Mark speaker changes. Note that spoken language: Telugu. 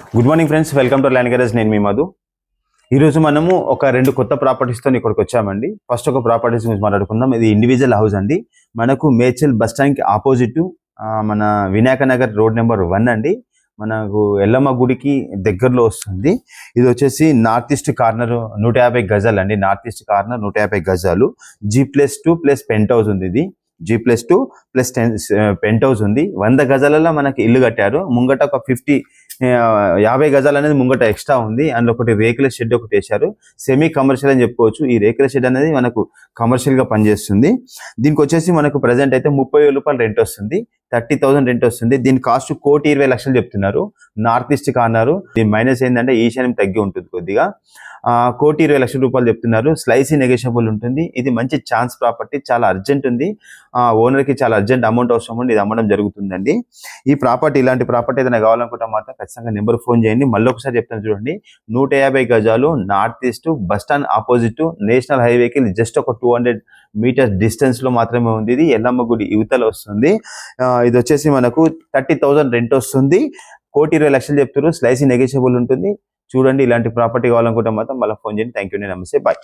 Speaker 1: Good morning friends, welcome to land garage. నేను మీ మధు. ఈరోజు మనము ఒక 2 కొత్త ప్రాపర్టీస్తో ఇక్కడికి వచ్చామండి. ఫస్ట్ ఒక ప్రాపర్టీస్ గురించి మాట్లాడుకుందాం. ఇది ఇండివిజువల్ హౌస్ అండి. మనకు మేడ్చల్ బస్ స్టాండ్కి ఆపోజిట్ మన వినాయక నగర్ రోడ్ నెంబర్ 1 అండి. మనకు ఎల్లమ్మ గుడికి దగ్గరలో వస్తుంది. ఇది వచ్చేసి నార్త్ ఈస్ట్ కార్నర్ 150 గజాలు అండి. నార్త్ ఈస్ట్ కార్నర్ 150 గజాలు. G+2 ప్లస్ పెంట్ హౌస్ ఉంది. ఇది G+2 ప్లస్ పెంట్ హౌస్ ఉంది. 100 గజాలలో మనకి ఇల్లు కట్టారు. ముంగట ఒక 50 గజాలు అనేది ముంగట ఎక్స్ట్రా ఉంది. అందులో ఒకటి రేకుల షెడ్ ఒకటి వేశారు. సెమీ కమర్షియల్ అని చెప్పుకోవచ్చు. ఈ రేకుల షెడ్ అనేది మనకు కమర్షియల్ గా పనిచేస్తుంది. దీనికి వచ్చేసి మనకు ప్రజెంట్ అయితే 30,000 రూపాయలు రెంట్ వస్తుంది. 30,000 రెంట్ వస్తుంది. దీని కాస్ట్ 1,20,00,000 చెప్తున్నారు. North east corner. దీని మైనస్ ఏంటంటే ఈశాన్యం తగ్గి ఉంటుంది కొద్దిగా. 1,20,00,000 రూపాయలు చెప్తున్నారు. స్లైసీ నెగోషియబుల్ ఉంటుంది. ఇది మంచి ఛాన్స్ ప్రాపర్టీ, చాలా అర్జెంట్ ఉంది. ఓనర్ కి చాలా అర్జెంట్ అమౌంట్ అవసరం ఉంది. ఇది అమ్మడం జరుగుతుందండి. ఈ ప్రాపర్టీ, ఇలాంటి ప్రాపర్టీ ఏదైనా కావాలనుకుంటే మాత్రం ఖచ్చితంగా నెంబర్ ఫోన్ చేయండి. మళ్ళీ ఒకసారి చెప్తాను చూడండి. 150 గజాలు, north east bus stand opposite, national హైవేకి జస్ట్ ఒక 200 మీటర్స్ డిస్టెన్స్ లో మాత్రమే ఉంది. ఇది ఎల్లమ్మ గుడి యువతలో వస్తుంది. ఇది వచ్చేసి మనకు 30,000 రెంట్ వస్తుంది. 1,20,00,000 చెప్తారు. స్లైసీ నెగోషియబుల్ ఉంటుంది. చూడండి, ఇలాంటి ప్రాపర్టీ కావాలనుకుంటే మాత్రం మళ్ళీ ఫోన్ చేయండి. Thank you. నమస్తే, బాయ్.